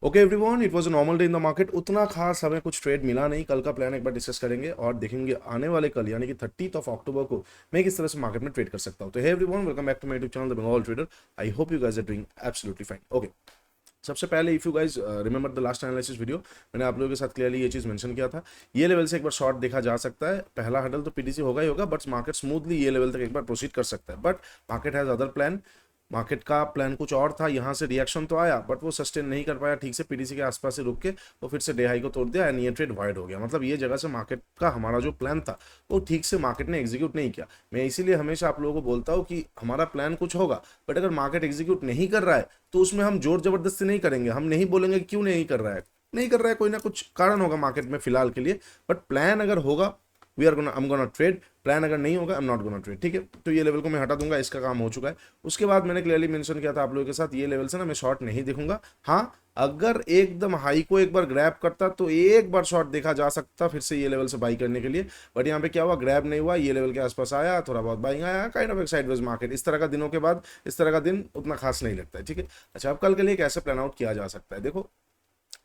Okay everyone, it was a normal day in the market. उतना खास हमें कुछ ट्रेड मिला नहीं। कल का प्लान एक बार डिस्कस करेंगे और देखेंगे आने वाले कल यानी कि 30 अक्टूबर को मैं किस तरह से मार्केट में ट्रेड कर सकता हूँ। तो hey everyone, welcome back to my YouTube channel the Bengal trader. I hope you guys are doing absolutely fine. Okay, सबसे पहले if you guys remember the last analysis video, मैंने आप लोगों के साथ क्लियरली ये चीज मेंशन किया था। ये लेवल से एक बार शॉर्ट देखा जा सकता है। पहला हडल तो पीडीसी होगा ही होगा, बट मार्केट स्मूथली ये लेवल तक एक बार प्रोसीड कर सकता है। But market has other plan. Market का प्लान कुछ और था। यहाँ से रिएक्शन तो आया बट वो सस्टेन नहीं कर पाया ठीक से, पीडीसी के आसपास से रुक के वो फिर से डे हाई को तोड़ दिया एंड ये ट्रेड वाइड हो गया। मतलब ये जगह से मार्केट का हमारा जो प्लान था वो ठीक से मार्केट ने एग्जीक्यूट नहीं किया। मैं इसीलिए हमेशा आप लोगों को बोलता हूँ कि हमारा प्लान कुछ होगा, बट अगर मार्केट एग्जीक्यूट नहीं कर रहा है तो उसमें हम जोर जबरदस्ती नहीं करेंगे। हम नहीं बोलेंगे क्यों नहीं कर रहा है, नहीं कर रहा है, कोई ना कुछ कारण होगा मार्केट में फिलहाल के लिए। बट प्लान अगर होगा we are gonna I am gonna trade. Plan अगर नहीं होगा I am not gonna trade. ठीक है, तो ये लेवल को मैं हटा दूंगा, इसका काम हो चुका है। उसके बाद मैंने क्लियरली मेंशन किया था आप लोगों के साथ, ये लेवल से ना मैं शॉर्ट नहीं देखूंगा। हाँ, अगर एकदम हाई को एक बार ग्रैब करता तो एक बार शॉर्ट देखा जा सकता फिर से ये लेवल से बाई करने के लिए। बट यहाँ पे क्या हुआ, ग्रैब नहीं हुआ, ये लेवल के आसपास आया, थोड़ा बहुत बाइंग आया, काइंड ऑफ एक साइडवेज मार्केट। इस तरह का दिनों के बाद इस तरह का दिन उतना खास नहीं लगता है। ठीक है, अच्छा अब कल के लिए कैसे प्लान आउट किया जा सकता है। देखो,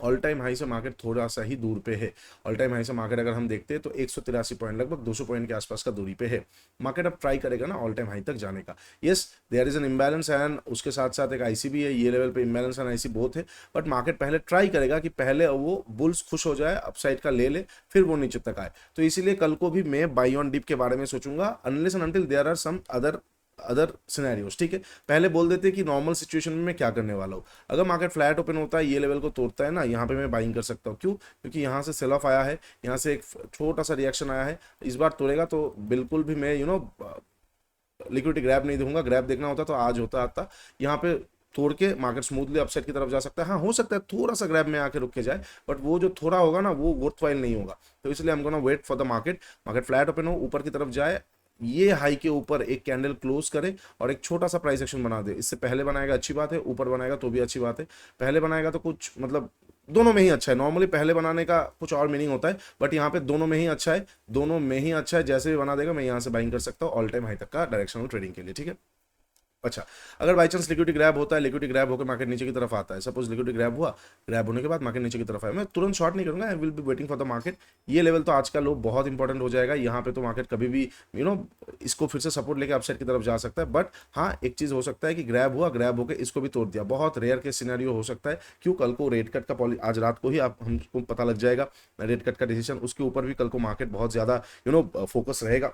ऑल टाइम हाई से मार्केट थोड़ा सा ही दूर पे है। ऑल टाइम हाई से मार्केट अगर हम देखते हैं तो 183 पॉइंट, लगभग 200 पॉइंट के आसपास का दूरी पे है। मार्केट अब ट्राई करेगा ना ऑल टाइम हाई तक जाने का। Yes, there is an imbalance and उसके साथ साथ एक आईसी भी है। ये लेवल पे इम्बैलेंस एंड आईसी बोथ है। बट मार्केट पहले ट्राई करेगा कि पहले वो बुल्स खुश हो जाए, अपसाइड का ले ले, फिर वो नीचे तक आए। तो इसीलिए कल को भी मैं बाई ऑन डिप के बारे में सोचूंगा unless and until there are some other scenarios. ठीक है, पहले बोल देते हैं कि नॉर्मल सिचुएशन में मैं क्या करने वाला हूँ। अगर मार्केट फ्लैट ओपन होता है, ये लेवल को तोड़ता है ना, यहाँ पे मैं बाइंग कर सकता हूँ। क्यों? क्योंकि यहाँ से सेल ऑफ आया है, यहाँ से एक छोटा सा रिएक्शन आया है। इस बार तोड़ेगा तो बिल्कुल भी मैं लिक्विडिटी ग्रैब नहीं दूंगा। ग्रैब देखना होता तो आज होता आता। यहाँ पे तोड़ के मार्केट स्मूथली अपसाइड की तरफ जा सकता है। हाँ, हो सकता है थोड़ा सा ग्रैब में आके रुक के जाए, बट वो जो थोड़ा होगा ना वो वर्थवाइल नहीं होगा। तो इसलिए हम gonna wait for the market. Market flat open हो, ऊपर की तरफ जाए, ये हाई के ऊपर एक कैंडल क्लोज करे और एक छोटा सा प्राइस एक्शन बना दे। इससे पहले बनाएगा अच्छी बात है, ऊपर बनाएगा तो भी अच्छी बात है। पहले बनाएगा तो कुछ मतलब दोनों में ही अच्छा है। नॉर्मली पहले बनाने का कुछ और मीनिंग होता है, बट यहाँ पे दोनों में ही अच्छा है। दोनों में ही अच्छा है, जैसे भी बना देगा मैं यहाँ से बाइंग कर सकता हूँ ऑल टाइम हाई तक का डायरेक्शनल ट्रेडिंग के लिए। ठीक है, अच्छा अगर बाई चांस लिक्विडिटी ग्रैब होता है, लिक्विडिटी ग्रैब होकर मार्केट नीचे की तरफ आता है, सपोज लिक्विडिटी ग्रैब हुआ, ग्रैब होने के बाद मार्केट नीचे की तरफ आया, मैं तुरंत शॉर्ट नहीं करूंगा। I will be waiting for the market. ये लेवल तो आज का लो बहुत इंपॉर्टेंट हो जाएगा। यहाँ पे तो मार्केट कभी भी यू नो इसको फिर से सपोर्ट लेके अपसाइड की तरफ जा सकता है। बट हाँ, एक चीज हो सकता है कि ग्रैब हुआ, ग्रैब होकर इसको भी तोड़ दिया। बहुत रेयर के सिनेरियो हो सकता है। क्यों? कल को रेट कट का आज रात को ही आप हमको पता लग जाएगा रेट कट का डिसीजन। उसके ऊपर भी कल को मार्केट बहुत ज्यादा फोकस रहेगा।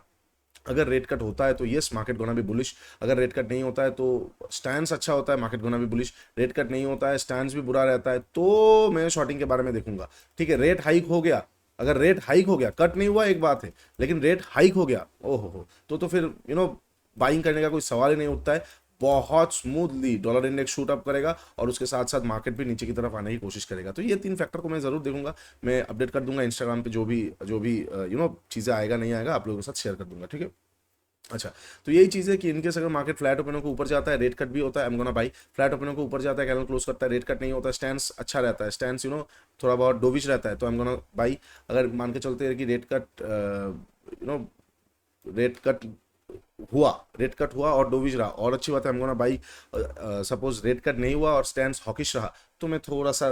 अगर रेट कट होता है तो यस मार्केट गोना भी बुलिश। अगर रेट कट नहीं होता है तो स्टैंस अच्छा होता है, मार्केट गोना भी बुलिश। रेट कट नहीं होता है, स्टैंस भी बुरा रहता है, तो मैं शॉर्टिंग के बारे में देखूंगा। ठीक है, रेट हाइक हो गया, अगर रेट हाइक हो गया, कट नहीं हुआ एक बात है, लेकिन रेट हाइक हो गया, ओहो हो, तो फिर बाइंग करने का कोई सवाल ही नहीं उठता है। बहुत smoothly dollar index shoot up करेगा और उसके साथ साथ मार्केट भी नीचे की तरफ आने की कोशिश करेगा। तो ये तीन फैक्टर को मैं जरूर देखूंगा। मैं अपडेट कर दूंगा इंस्टाग्राम पे, जो भी चीजें आएगा नहीं आएगा आप लोगों के साथ शेयर कर दूंगा। ठीक है, अच्छा तो यही चीज़ है कि इनकेस अगर मार्केट फ्लैट ओपनों को ऊपर जाता है, रेट कट भी होता है, एम गोना बाई। फ्लैट ओपनों को ऊपर जाता है, कैंडल क्लोज करता है, रेट कट नहीं होता है, स्टैंस अच्छा रहता है, स्टैंस थोड़ा बहुत डोविश रहता है, तो एम गोना बाई। अगर मान के चलते हैं कि रेट कट हुआ, रेट कट हुआ और डोविश रहा और अच्छी बात है, हम gonna by. Suppose rate cut नहीं हुआ और स्टैंड हॉकिश रहा तो मैं थोड़ा सा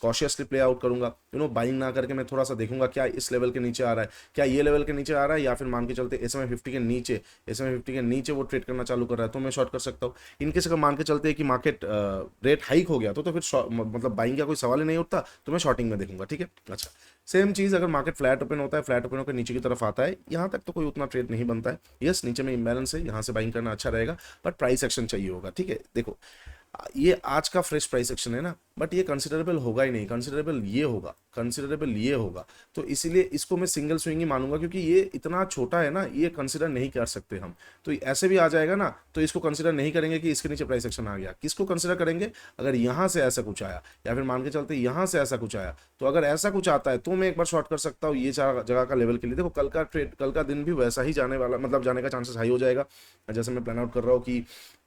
कॉशियसली प्ले आउट करूंगा। बाइंग ना करके मैं थोड़ा सा देखूंगा क्या इस लेवल के नीचे आ रहा है, क्या ये लेवल के नीचे आ रहा है, या फिर मान के चलते SMA 50 के नीचे, SMA 50 के नीचे वो ट्रेड करना चालू कर रहा है तो मैं शॉर्ट कर सकता हूँ। इनकेस अगर मान के चलते हैं कि मार्केट रेट हाइक हो गया तो फिर मतलब बाइंग का कोई सवाल ही नहीं उठता, तो मैं शॉर्टिंग में देखूंगा। ठीक है, अच्छा सेम चीज अगर मार्केट फ्लैट ओपन होता है, फ्लैट ओपन होकर नीचे की तरफ आता है, यहाँ तक तो कोई उतना ट्रेड नहीं बनता है। यस, नीचे में इम्बैलेंस है, यहाँ से बाइंग करना अच्छा रहेगा, बट प्राइस एक्शन चाहिए होगा। ठीक है, देखो ये आज का फ्रेश प्राइस एक्शन है ना, बट ये कंसिडरेबल होगा ही नहीं, कंसिडरेबल ये होगा, कंसिडरेबल ये होगा। तो इसीलिए इसको मैं सिंगल स्विंग ही मानूंगा, क्योंकि ये इतना छोटा है ना, ये कंसिडर नहीं कर सकते हम। तो ऐसे भी आ जाएगा ना तो इसको कंसिडर नहीं करेंगे कि इसके नीचे प्राइस एक्शन आ गया। किसको कंसिडर करेंगे? अगर यहाँ से ऐसा कुछ आया, या फिर मान के चलते यहाँ से ऐसा कुछ आया, तो अगर ऐसा कुछ आता है तो मैं एक बार शॉर्ट कर सकता हूँ ये चार जगह का लेवल के लिए। देखो कल का ट्रेड, कल का दिन भी वैसा ही जाने वाला, मतलब जाने का चांसेस हाई हो जाएगा। जैसे मैं प्लान आउट कर रहा हूँ कि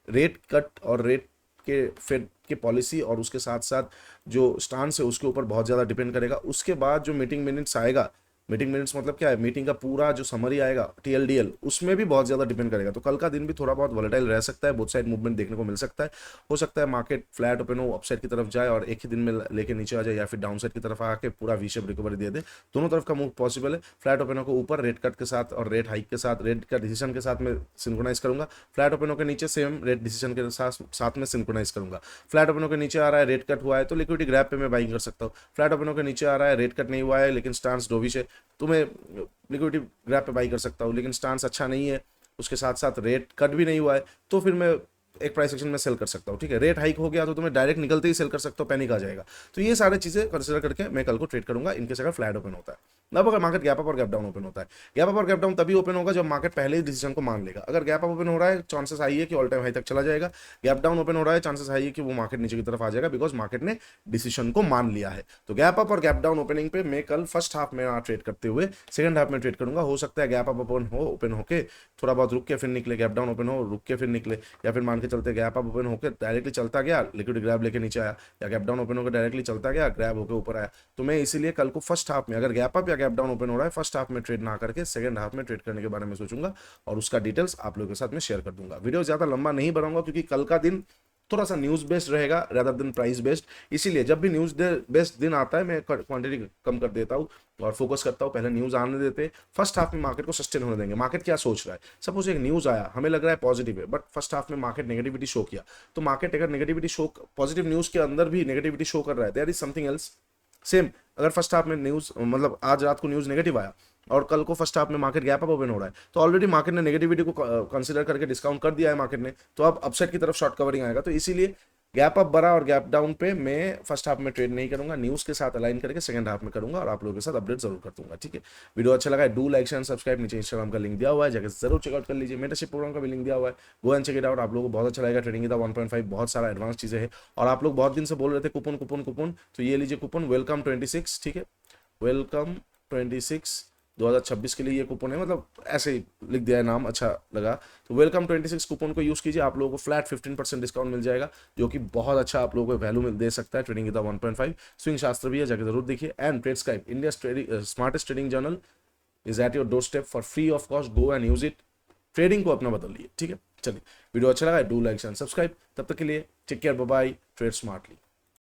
रेट कट और रेट के फेड के पॉलिसी और उसके साथ साथ जो स्टांस है उसके ऊपर बहुत ज़्यादा डिपेंड करेगा। उसके बाद जो मीटिंग मिनट्स आएगा मीटिंग मिनट्स मतलब क्या है, मीटिंग का पूरा जो समरी आएगा TLDL उसमें भी बहुत ज़्यादा डिपेंड करेगा। तो कल का दिन भी थोड़ा बहुत वॉलेटाइल रह सकता है, बोथ साइड मूवमेंट देखने को मिल सकता है। हो सकता है मार्केट फ्लैट ओपन हो, अपसाइड की तरफ जाए और एक ही दिन में लेके नीचे आ जाए, या फिर डाउन साइड की तरफ आके पूरा वी शेप रिकवरी दे दे। दोनों तरफ का मूव पॉसिबल है। फ्लैट ओपन को ऊपर रेट कट के साथ और रेट हाइक के साथ, रेट का डिसीजन के साथ में सिंक्रोनाइज करूंगा। फ्लैट ओपन के नीचे सेम रेट डिसीजन के साथ में सिंक्रोनाइज करूंगा। फ्लैट ओपन के नीचे आ रहा है, रेट कट हुआ है तो लिक्विडिटी ग्रैब पे मैं बाइंग कर सकता हूँ। फ्लैट ओपन के नीचे आ रहा है, रेट कट नहीं हुआ है लेकिन स्टांस डोविश है, तो मैं लिक्विडिटी ग्रैब पे बाई कर सकता हूँ। लेकिन स्टांस अच्छा नहीं है, उसके साथ साथ रेट कट भी नहीं हुआ है, तो फिर मैं एक प्राइस एक्शन में सेल कर सकता हूँ। ठीक है, रेट हाइक हो गया तो मैं डायरेक्ट निकलते ही सेल कर सकता हूँ, पैनिक आ जाएगा। तो ये सारी चीजें कंसिडर करके मैं कल को ट्रेड करूंगा इनकेस अगर फ्लैट ओपन होता है। अब अगर मार्केट गैप अप और गैप डाउन ओपन होता है, गैप अप और गैप डाउन तभी ओपन होगा जब मार्केट पहले ही डिसीजन को मान लेगा। अगर गैप अप ओपन हो रहा है, चांसेस हाई है कि ऑल टाइम हाई तक चला जाएगा। गैप डाउन ओपन हो रहा है, चांसेस हाई है कि वो मार्केट नीचे की तरफ आ जाएगा, बिकॉज मार्केट ने डिसीजन को मान लिया है। तो गैप अप और गैप डाउन ओपनिंग पे मैं कल फर्स्ट हाफ में ट्रेड करते हुए सेकंड हाफ में ट्रेड करूंगा। हो सकता है गैप अप ओपन होके थोड़ा बहुत रुक के फिर निकले, गैप डाउन ओपन हो रुक के फिर निकले, या फिर मान के चलते गैप अप ओपन होकर डायरेक्टली चलता गया, लिक्विड ग्रैब लेके नीचे आया, या गैप डाउन ओपन होकर डायरेक्टली चलता गया, ग्रैब होकर ऊपर आया। तो मैं इसीलिए कल को फर्स्ट हाफ में अगर गैप अप या गैप डाउन ओपन हो रहा है, फर्स्ट हाफ में ट्रेड ना करके सेकंड हाफ में ट्रेड करने के बारे में सोचूंगा, और उसका डिटेल्स आप लोगों के साथ में शेयर कर दूंगा। वीडियो ज्यादा लंबा नहीं बनाऊंगा क्योंकि कल का दिन थोड़ा सा न्यूज बेस्ड रहेगा रेदर देन प्राइस बेस्ड। इसीलिए जब भी न्यूज बेस्ड दिन आता है मैं क्वांटिटी कम कर देता हूँ और फोकस करता हूँ पहले न्यूज आने देते। फर्स्ट हाफ में मार्केट को सस्टेन होने देंगे। मार्केट क्या सोच रहा है, सपोज एक न्यूज आया, हमें लग रहा है पॉजिटिव है, बट फर्स्ट हाफ में मार्केट नेगेटिविटी शो किया, तो मार्केट अगर नेगेटिविटी शो, पॉजिटिव न्यूज के अंदर भी नेगेटिविटी शो कर रहा है, there is something else. Same अगर फर्स्ट हाफ में न्यूज मतलब आज रात को न्यूज नेगेटिव आया और कल को फर्स्ट हाफ में मार्केट गैप अप ओपन हो रहा है, तो ऑलरेडी मार्केट ने नेगेटिविटी को कंसीडर करके डिस्काउंट कर दिया है मार्केट ने, तो अब अपसाइड की तरफ शॉर्ट कवरिंग आएगा। तो इसीलिए गैप अप बड़ा और गैप डाउन पे मैं फर्स्ट हाफ में ट्रेड नहीं करूंगा, न्यूज के साथ अलाइन करके सेकंड हाफ में करूंगा और आप लोगों के साथ अपडेट जरूर कर दूंगा। ठीक है, वीडियो अच्छा लगा है, डू लाइक शेयर सब्सक्राइब। नीचे इंस्टाग्राम का लिंक दिया हुआ है, जाकर जरूर चेकआउट कर लीजिए। मेंटरशिप प्रोग्राम का भी लिंक दिया हुआ है, go and check it out. आप लोगों को बहुत अच्छा लगेगा। ट्रेडिंग 1.5 बहुत सारा एडवांस चीजें हैं, और आप लोग बहुत दिन से बोल रहे थे कूपन कूपन कूपन, तो ये लीजिए कूपन वेलकम 26। ठीक है, वेलकम 26 2026 के लिए ये कूपन है, मतलब ऐसे ही लिख दिया है नाम, अच्छा लगा। तो वेलकम 26 कूपन को यूज कीजिए, आप लोगों को फ्लैट 15% डिस्काउंट मिल जाएगा, जो कि बहुत अच्छा आप लोगों को वैल्यू मिल दे सकता है। ट्रेडिंग 1.5 स्विंग शास्त्र भी है, जाकर जरूर देखिए। And trade scribe, India smartest trading journal is at your door step for free of cost. Go and use it, trading को अपना बदल लिए। ठीक है, चलिए वीडियो अच्छा लगा है, डू लाइक एंड सब्सक्राइब। तब तक के लिए take care, bye bye, trade smartly.